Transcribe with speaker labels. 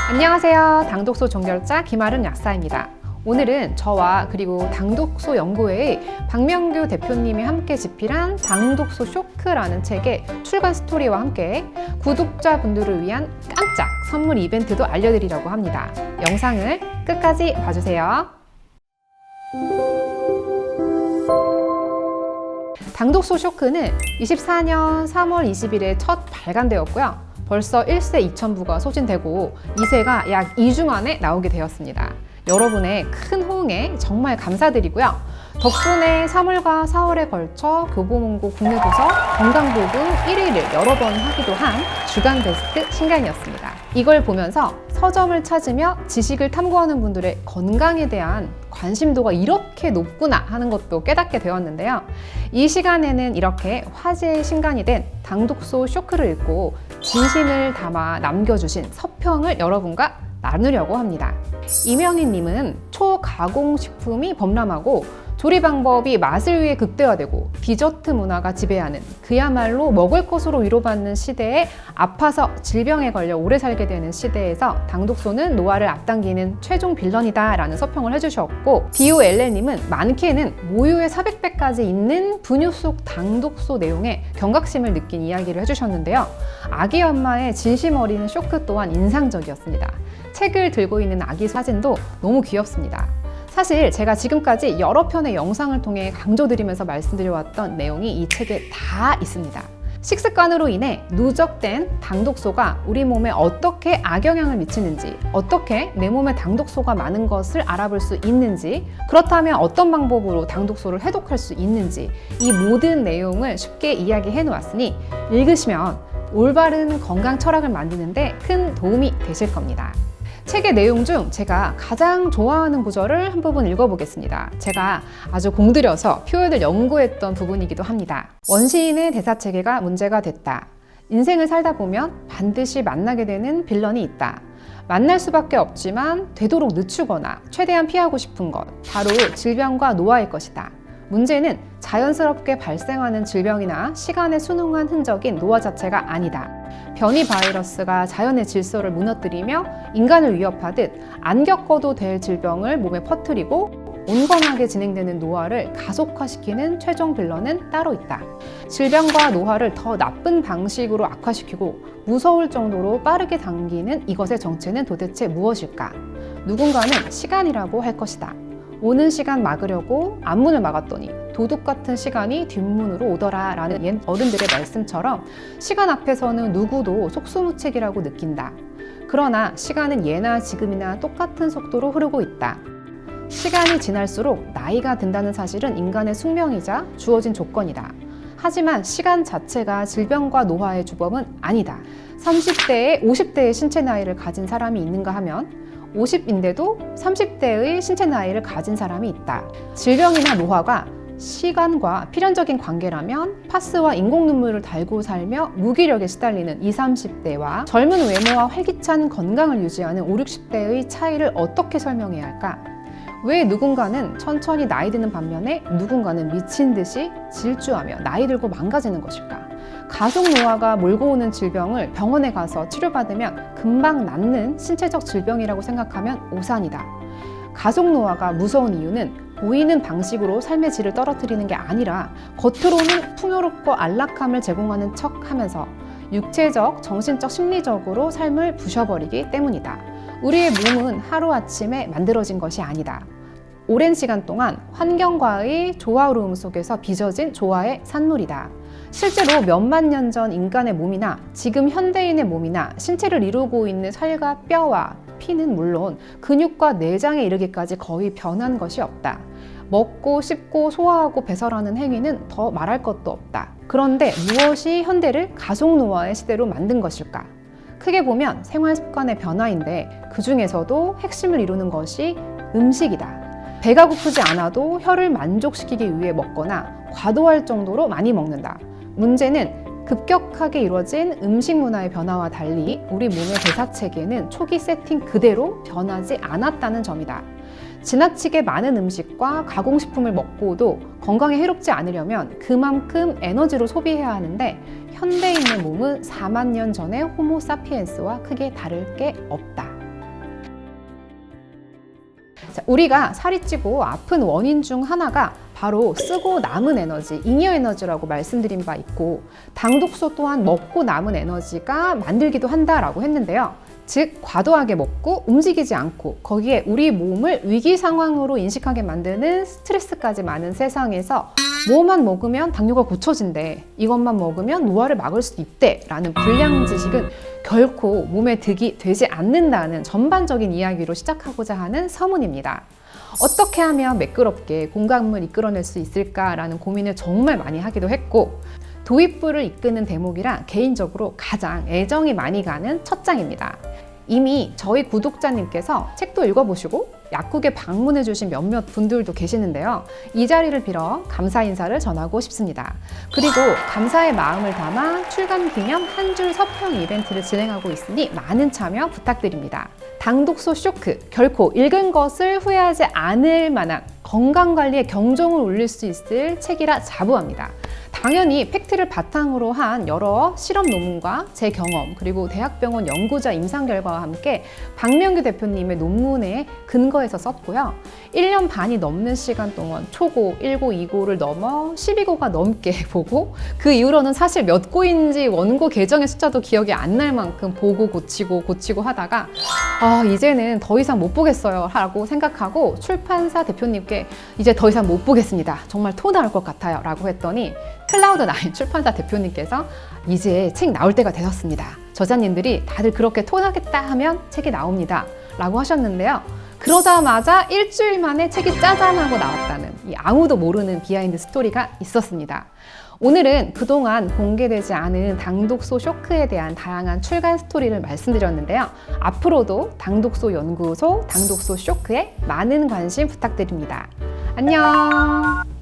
Speaker 1: 안녕하세요. 당독소 종결자 김아름 약사입니다. 오늘은 저와 그리고 당독소 연구회의 박명규 대표님이 함께 집필한 당독소 쇼크라는 책의 출간 스토리와 함께 구독자분들을 위한 깜짝 선물 이벤트도 알려드리려고 합니다. 영상을 끝까지 봐주세요. 당독소 쇼크는 24년 3월 20일에 첫 발간되었고요. 벌써 1세 2천부가 소진되고 2세가 약 2주 만에 나오게 되었습니다. 여러분의 큰 호응에 정말 감사드리고요. 덕분에 3월과 4월에 걸쳐 교보문고 국내도서 건강부분 1위를 여러 번 하기도 한 주간 베스트 신간이었습니다. 이걸 보면서 서점을 찾으며 지식을 탐구하는 분들의 건강에 대한 관심도가 이렇게 높구나 하는 것도 깨닫게 되었는데요. 이 시간에는 이렇게 화제의 신간이 된 당독소 쇼크를 읽고 진심을 담아 남겨주신 서평을 여러분과 나누려고 합니다. 이명희님은 초가공식품이 범람하고 조리 방법이 맛을 위해 극대화되고 디저트 문화가 지배하는 그야말로 먹을 것으로 위로받는 시대에 아파서 질병에 걸려 오래 살게 되는 시대에서 당독소는 노화를 앞당기는 최종 빌런이다 라는 서평을 해주셨고, 디오엘레님은 많게는 모유의 400배까지 있는 분유 속 당독소 내용에 경각심을 느낀 이야기를 해주셨는데요. 아기 엄마의 진심 어린 쇼크 또한 인상적이었습니다. 책을 들고 있는 아기 사진도 너무 귀엽습니다. 사실 제가 지금까지 여러 편의 영상을 통해 강조드리면서 말씀드려왔던 내용이 이 책에 다 있습니다. 식습관으로 인해 누적된 당독소가 우리 몸에 어떻게 악영향을 미치는지, 어떻게 내 몸에 당독소가 많은 것을 알아볼 수 있는지, 그렇다면 어떤 방법으로 당독소를 해독할 수 있는지, 이 모든 내용을 쉽게 이야기해 놓았으니 읽으시면 올바른 건강 철학을 만드는데 큰 도움이 되실 겁니다. 책의 내용 중 제가 가장 좋아하는 구절을 한 부분 읽어보겠습니다. 제가 아주 공들여서 표현을 연구했던 부분이기도 합니다. 원시인의 대사체계가 문제가 됐다. 인생을 살다 보면 반드시 만나게 되는 빌런이 있다. 만날 수밖에 없지만 되도록 늦추거나 최대한 피하고 싶은 것, 바로 질병과 노화일 것이다. 문제는 자연스럽게 발생하는 질병이나 시간에 순응한 흔적인 노화 자체가 아니다. 변이 바이러스가 자연의 질서를 무너뜨리며 인간을 위협하듯 안 겪어도 될 질병을 몸에 퍼뜨리고 온건하게 진행되는 노화를 가속화시키는 최종 빌런은 따로 있다. 질병과 노화를 더 나쁜 방식으로 악화시키고 무서울 정도로 빠르게 당기는 이것의 정체는 도대체 무엇일까? 누군가는 시간이라고 할 것이다. 오는 시간 막으려고 앞문을 막았더니 도둑 같은 시간이 뒷문으로 오더라 라는 옛 어른들의 말씀처럼 시간 앞에서는 누구도 속수무책이라고 느낀다. 그러나 시간은 예나 지금이나 똑같은 속도로 흐르고 있다. 시간이 지날수록 나이가 든다는 사실은 인간의 숙명이자 주어진 조건이다. 하지만 시간 자체가 질병과 노화의 주범은 아니다. 30대에 50대의 신체 나이를 가진 사람이 있는가 하면 50인데도 30대의 신체 나이를 가진 사람이 있다. 질병이나 노화가 시간과 필연적인 관계라면 파스와 인공 눈물을 달고 살며 무기력에 시달리는 20, 30대와 젊은 외모와 활기찬 건강을 유지하는 5, 60대의 차이를 어떻게 설명해야 할까? 왜 누군가는 천천히 나이 드는 반면에 누군가는 미친 듯이 질주하며 나이 들고 망가지는 것일까? 가속 노화가 몰고 오는 질병을 병원에 가서 치료받으면 금방 낫는 신체적 질병이라고 생각하면 오산이다. 가속 노화가 무서운 이유는 보이는 방식으로 삶의 질을 떨어뜨리는 게 아니라 겉으로는 풍요롭고 안락함을 제공하는 척 하면서 육체적, 정신적, 심리적으로 삶을 부셔버리기 때문이다. 우리의 몸은 하루아침에 만들어진 것이 아니다. 오랜 시간 동안 환경과의 조화로움 속에서 빚어진 조화의 산물이다. 실제로 몇만 년 전 인간의 몸이나 지금 현대인의 몸이나 신체를 이루고 있는 살과 뼈와 피는 물론 근육과 내장에 이르기까지 거의 변한 것이 없다. 먹고 씹고 소화하고 배설하는 행위는 더 말할 것도 없다. 그런데 무엇이 현대를 가속노화의 시대로 만든 것일까? 크게 보면 생활 습관의 변화인데 그 중에서도 핵심을 이루는 것이 음식이다. 배가 고프지 않아도 혀를 만족시키기 위해 먹거나 과도할 정도로 많이 먹는다. 문제는 급격하게 이루어진 음식 문화의 변화와 달리 우리 몸의 대사체계는 초기 세팅 그대로 변하지 않았다는 점이다. 지나치게 많은 음식과 가공식품을 먹고도 건강에 해롭지 않으려면 그만큼 에너지로 소비해야 하는데 현대인의 몸은 4만 년 전의 호모 사피엔스와 크게 다를 게 없다. 자, 우리가 살이 찌고 아픈 원인 중 하나가 바로 쓰고 남은 에너지, 잉여 에너지라고 말씀드린 바 있고, 당독소 또한 먹고 남은 에너지가 만들기도 한다라고 했는데요. 즉 과도하게 먹고 움직이지 않고 거기에 우리 몸을 위기 상황으로 인식하게 만드는 스트레스까지 많은 세상에서 뭐만 먹으면 당뇨가 고쳐진대, 이것만 먹으면 노화를 막을 수 있대 라는 불량 지식은 결코 몸에 득이 되지 않는다는 전반적인 이야기로 시작하고자 하는 서문입니다. 어떻게 하면 매끄럽게 공감을 이끌어낼 수 있을까라는 고민을 정말 많이 하기도 했고, 도입부를 이끄는 대목이라 개인적으로 가장 애정이 많이 가는 첫 장입니다. 이미 저희 구독자님께서 책도 읽어보시고 약국에 방문해 주신 몇몇 분들도 계시는데요. 이 자리를 빌어 감사 인사를 전하고 싶습니다. 그리고 감사의 마음을 담아 출간 기념 한 줄 서평 이벤트를 진행하고 있으니 많은 참여 부탁드립니다. 당독소 쇼크, 결코 읽은 것을 후회하지 않을 만한 건강관리에 경종을 울릴 수 있을 책이라 자부합니다. 당연히 팩트를 바탕으로 한 여러 실험 논문과 제 경험, 그리고 대학병원 연구자 임상 결과와 함께 박명규 대표님의 논문에 근거해서 썼고요. 1년 반이 넘는 시간 동안 초고, 1고, 2고를 넘어 12고가 넘게 보고, 그 이후로는 사실 몇 고인지 원고 계정의 숫자도 기억이 안 날 만큼 보고 고치고 하다가 이제는 더 이상 못 보겠어요 라고 생각하고 출판사 대표님께 이제 더 이상 못 보겠습니다, 정말 토 나올 것 같아요 라고 했더니 클라우드9 출판사 대표님께서 이제 책 나올 때가 되었습니다, 저자님들이 다들 그렇게 토나겠다 하면 책이 나옵니다 라고 하셨는데요. 그러자마자 일주일 만에 책이 짜잔하고 나왔다는 이 아무도 모르는 비하인드 스토리가 있었습니다. 오늘은 그동안 공개되지 않은 당독소 쇼크에 대한 다양한 출간 스토리를 말씀드렸는데요. 앞으로도 당독소 연구소, 당독소 쇼크에 많은 관심 부탁드립니다. 안녕!